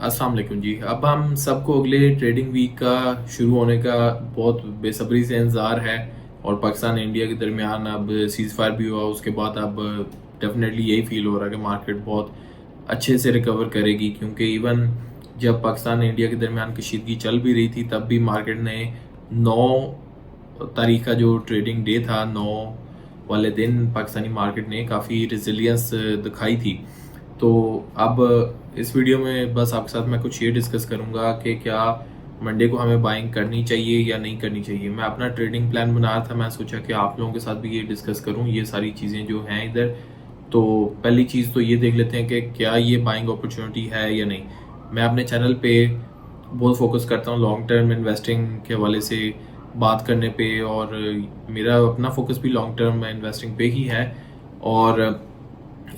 अस्सलाम वालेकुम जी। अब हम सबको अगले ट्रेडिंग वीक का शुरू होने का बहुत बेसब्री से इंतज़ार है और पाकिस्तान इंडिया के दरमियान अब सीज़ फायर भी हुआ। उसके बाद अब डेफिनेटली यही फील हो रहा है कि मार्केट बहुत अच्छे से रिकवर करेगी, क्योंकि इवन जब पाकिस्तान इंडिया के दरमियान कशीदगी चल भी रही थी तब भी मार्केट ने 9 तारीख का जो ट्रेडिंग डे था, 9 वाले दिन पाकिस्तानी मार्केट ने काफ़ी रिजिलियंस दिखाई थी। तो अब इस वीडियो में बस आपके साथ मैं कुछ ये डिस्कस करूंगा कि क्या मंडे को हमें बाइंग करनी चाहिए या नहीं करनी चाहिए। मैं अपना ट्रेडिंग प्लान बना रहा था, मैं सोचा कि आप लोगों के साथ भी ये डिस्कस करूं ये सारी चीज़ें जो हैं इधर। तो पहली चीज़ तो ये देख लेते हैं कि क्या ये बाइंग अपॉर्चुनिटी है या नहीं। मैं अपने चैनल पे बहुत फोकस करता हूँ लॉन्ग टर्म इन्वेस्टिंग के हवाले से बात करने पे, और मेरा अपना फोकस भी लॉन्ग टर्म इन्वेस्टिंग पे ही है। और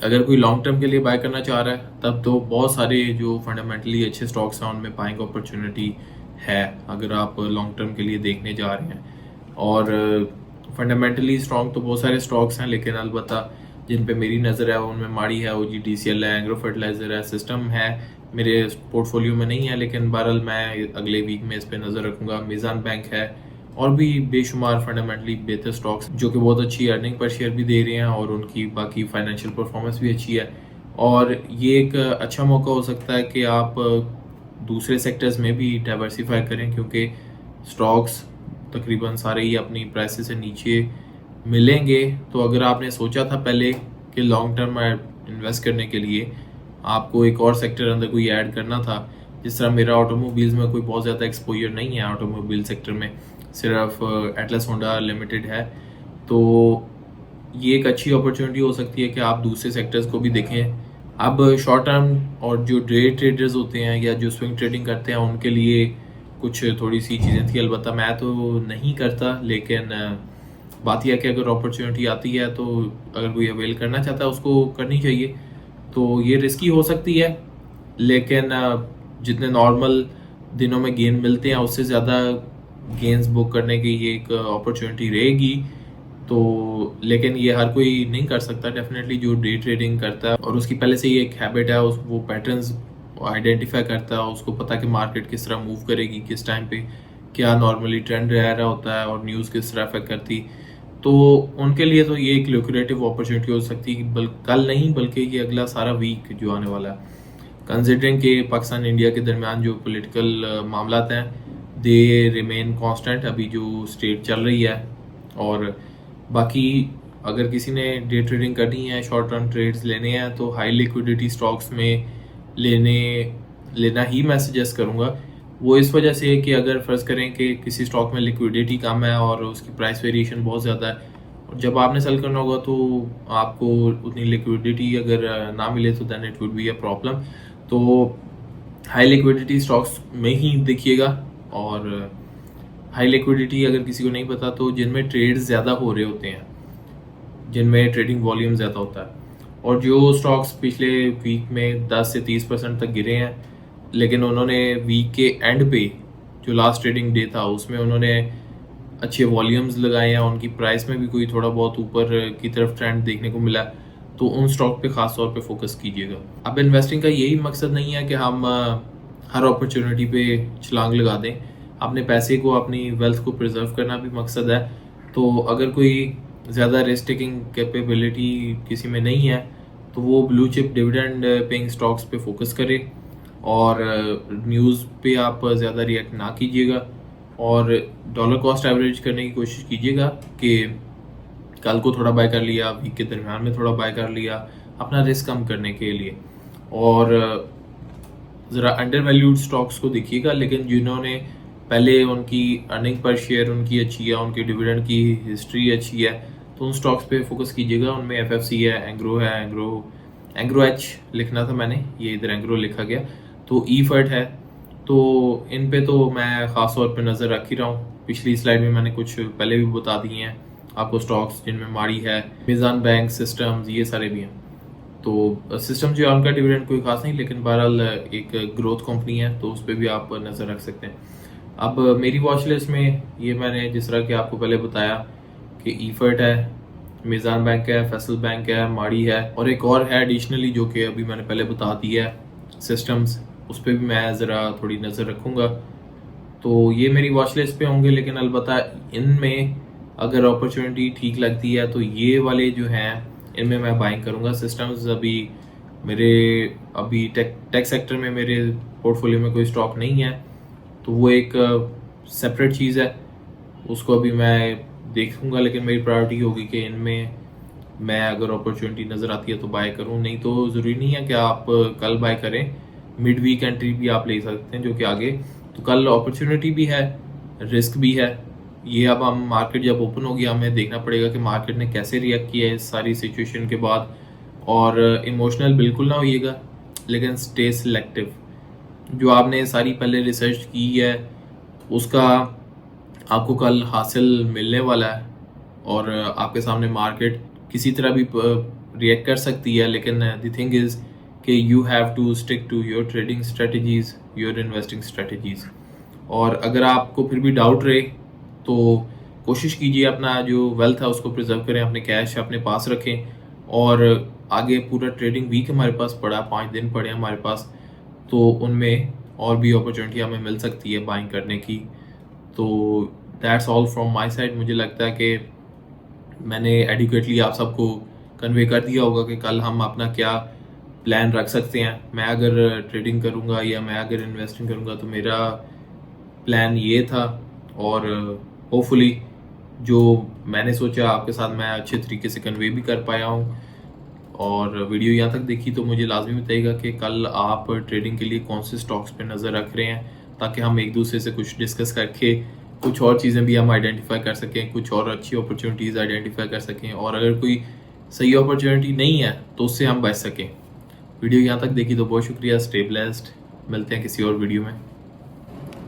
अगर कोई लॉन्ग टर्म के लिए बाय करना चाह रहा है तब तो बहुत सारे जो फंडामेंटली अच्छे स्टॉक्स हैं उनमें बाइंग अपॉर्चुनिटी है, अगर आप लॉन्ग टर्म के लिए देखने जा रहे हैं। और फंडामेंटली स्ट्रॉन्ग तो बहुत सारे स्टॉक्स हैं, लेकिन अलबत्ता जिन पे मेरी नज़र है उनमें माड़ी है, OGTCL है, एग्रो फर्टिलाइजर है, सिस्टम है। मेरे पोर्टफोलियो में नहीं है, लेकिन बहरहाल मैं अगले वीक में इस पर नज़र रखूंगा। मीज़ान बैंक है और भी बेशुमार फंडामेंटली बेहतर स्टॉक्स जो कि बहुत अच्छी अर्निंग पर शेयर भी दे रहे हैं और उनकी बाकी फाइनेंशियल परफॉर्मेंस भी अच्छी है। और ये एक अच्छा मौका हो सकता है कि आप दूसरे सेक्टर्स में भी डाइवर्सिफाई करें, क्योंकि स्टॉक्स तकरीबन सारे ही अपनी प्राइसेस से नीचे मिलेंगे। तो अगर आपने सोचा था पहले कि लॉन्ग टर्म इन्वेस्ट करने के लिए आपको एक और सेक्टर अंदर कोई ऐड करना था, जिस तरह मेरा ऑटोमोबाइल्स में कोई बहुत ज़्यादा एक्सपोजर नहीं है, ऑटोमोबाइल सेक्टर में सिर्फ एटलस होंडा लिमिटेड है, तो ये एक अच्छी अपॉर्चुनिटी हो सकती है कि आप दूसरे सेक्टर्स को भी देखें। अब शॉर्ट टर्म और जो डे ट्रेडर्स होते हैं या जो स्विंग ट्रेडिंग करते हैं उनके लिए कुछ थोड़ी सी चीज़ें थी। अलबत्ता मैं तो नहीं करता, लेकिन बात यह है कि अगर अपॉर्चुनिटी आती है तो अगर कोई अवेल करना चाहता है उसको करनी चाहिए। तो ये रिस्की हो सकती है, लेकिन जितने नॉर्मल दिनों में गेन मिलते हैं उससे ज़्यादा गेन्स बुक करने की ये एक अपॉर्चुनिटी रहेगी। तो लेकिन ये हर कोई नहीं कर सकता डेफिनेटली। जो डे ट्रेडिंग करता है और उसकी पहले से ही एक हैबिट है, उस वो पैटर्न्स आइडेंटिफाई करता है, उसको पता कि मार्केट किस तरह मूव करेगी, किस टाइम पे क्या नॉर्मली ट्रेंड रह रहा होता है और न्यूज़ किस तरह अफेक्ट करती, तो उनके लिए तो ये एक ल्यूक्रेटिव अपॉर्चुनिटी हो सकती है। कल नहीं बल्कि ये अगला सारा वीक जो आने वाला है, कंसिडरिंग के पाकिस्तान इंडिया के दरमियान जो पॉलिटिकल मामला हैं दे रिमेन कांस्टेंट अभी जो स्टेट चल रही है। और बाकी अगर किसी ने डे ट्रेडिंग करनी है, शॉर्ट टर्म ट्रेड्स लेने हैं, तो हाई लिक्विडिटी स्टॉक्स में लेना ही मैं सजेस्ट करूँगा। वो इस वजह से कि अगर फ़र्ज़ करें कि किसी स्टॉक में लिक्विडिटी कम है और उसकी प्राइस वेरिएशन बहुत ज़्यादा है, और जब आपने सेल करना होगा तो आपको उतनी लिक्विडिटी अगर ना मिले तो then it would be a problem. तो हाई लिक्विडिटी स्टॉक्स में ही देखिएगा। और हाई लिक्विडिटी अगर किसी को नहीं पता तो जिनमें ट्रेड्स ज़्यादा हो रहे होते हैं, जिनमें ट्रेडिंग वॉल्यूम ज़्यादा होता है, और जो स्टॉक्स पिछले वीक में 10 से 30% तक गिरे हैं, लेकिन उन्होंने वीक के एंड पे जो लास्ट ट्रेडिंग डे था उसमें उन्होंने अच्छे वॉल्यूम्स लगाए हैं, उनकी प्राइस में भी कोई थोड़ा बहुत ऊपर की तरफ ट्रेंड देखने को मिला, तो उन स्टॉक पे खास तौर पे फोकस कीजिएगा। अब इन्वेस्टिंग का यही मकसद नहीं है कि हम हर अपॉर्चुनिटी पे छलांग लगा दें। अपने पैसे को, अपनी वेल्थ को प्रिजर्व करना भी मकसद है। तो अगर कोई ज़्यादा रिस्क टेकिंग कैपेबिलिटी किसी में नहीं है तो वो blue chip dividend paying stocks पे फोकस करे, और न्यूज़ पे आप ज़्यादा रिएक्ट ना कीजिएगा, और डॉलर कॉस्ट एवरेज करने की कोशिश कीजिएगा कि कल को थोड़ा बाय कर लिया, वीक के दरमियान में थोड़ा बाय कर लिया, अपना रिस्क कम करने के लिए। और ज़रा अंडर वैल्यूड स्टॉक्स को देखिएगा, लेकिन जिन्होंने पहले उनकी अर्निंग पर शेयर उनकी अच्छी है, उनकी डिविडेंड की हिस्ट्री अच्छी है, तो उन स्टॉक्स पे फोकस कीजिएगा। उनमें FFC है, एंग्रो है, एंग्रो एच लिखना था मैंने, ये इधर एंग्रो लिखा गया, तो ईफर्ट है। तो इन पे तो मैं ख़ास तौर पे नज़र रख ही रहा हूँ। पिछली स्लाइड में मैंने कुछ पहले भी बता दिए हैं आपको स्टॉक्स, जिनमें माड़ी है, मीज़ान बैंक, सिस्टम्स, ये सारे भी हैं। तो सिस्टम जो है उनका डिविडेंड कोई खास नहीं, लेकिन बहरहाल एक ग्रोथ कंपनी है तो उस पर भी आप नज़र रख सकते हैं। अब मेरी वॉच लिस्ट में ये मैंने जिस तरह कि आपको पहले बताया कि ईफर्ट है, मीज़ान बैंक है, फैसल बैंक है, माड़ी है, और एक और है एडिशनली जो कि अभी मैंने पहले बता दिया है, सिस्टम्स। उस पर भी मैं ज़रा थोड़ी नज़र रखूँगा। तो ये मेरी वॉच लिस्ट पे होंगे, लेकिन अलबत्ता इनमें अगर अपॉर्चुनिटी ठीक लगती है तो ये वाले जो हैं इनमें मैं बाइंग करूँगा। सिस्टम्स अभी टेक सेक्टर में मेरे पोर्टफोलियो में कोई स्टॉक नहीं है, तो वो एक सेपरेट चीज़ है, उसको अभी मैं देखूँगा। लेकिन मेरी प्रायोरिटी होगी कि इनमें मैं अगर अपॉर्चुनिटी नज़र आती है तो बाय करूँ, नहीं तो ज़रूरी नहीं है कि आप कल बाय करें, मिड वीक एंट्री भी आप ले सकते हैं जो कि आगे। तो कल अपॉर्चुनिटी भी है, रिस्क भी है। ये अब हम मार्केट जब ओपन होगी हमें देखना पड़ेगा कि मार्केट ने कैसे रिएक्ट किया है इस सारी सिचुएशन के बाद। और इमोशनल बिल्कुल ना होइएगा, लेकिन स्टे सिलेक्टिव। जो आपने सारी पहले रिसर्च की है उसका आपको कल हासिल मिलने वाला है, और आपके सामने मार्केट किसी तरह भी रिएक्ट कर सकती है, लेकिन द थिंग इज़ कि you have to stick to your trading strategies, your investing strategies. और अगर आपको फिर भी डाउट रहे तो कोशिश कीजिए अपना जो वेल्थ है उसको प्रिजर्व करें, अपने कैश अपने पास रखें। और आगे पूरा ट्रेडिंग वीक हमारे पास पड़ा, 5 दिन पड़े हमारे पास, तो उनमें और भी अपॉर्चुनिटी हमें मिल सकती है बाइंग करने की। तो that's all from my side. मुझे लगता है कि मैंने एडिक्वेटली आप सबको कन्वे कर दिया होगा कि कल हम अपना क्या प्लान रख सकते हैं। मैं अगर ट्रेडिंग करूंगा या मैं अगर इन्वेस्टिंग करूंगा तो मेरा प्लान ये था, और होपफुली जो मैंने सोचा आपके साथ मैं अच्छे तरीके से कन्वे भी कर पाया हूँ। और वीडियो यहाँ तक देखी तो मुझे लाजमी बताइएगा कि कल आप ट्रेडिंग के लिए कौन से स्टॉक्स पे नज़र रख रहे हैं, ताकि हम एक दूसरे से कुछ डिस्कस करके कुछ और चीज़ें भी हम आइडेंटिफाई कर सकें, कुछ और अच्छी अपॉर्चुनिटीज़ आइडेंटिफाई कर सकें, और अगर कोई सही अपॉर्चुनिटी नहीं है तो उससे हम बच सकें। वीडियो यहाँ तक देखी तो बहुत शुक्रिया। स्टे ब्लेस्ड, मिलते हैं किसी और वीडियो में।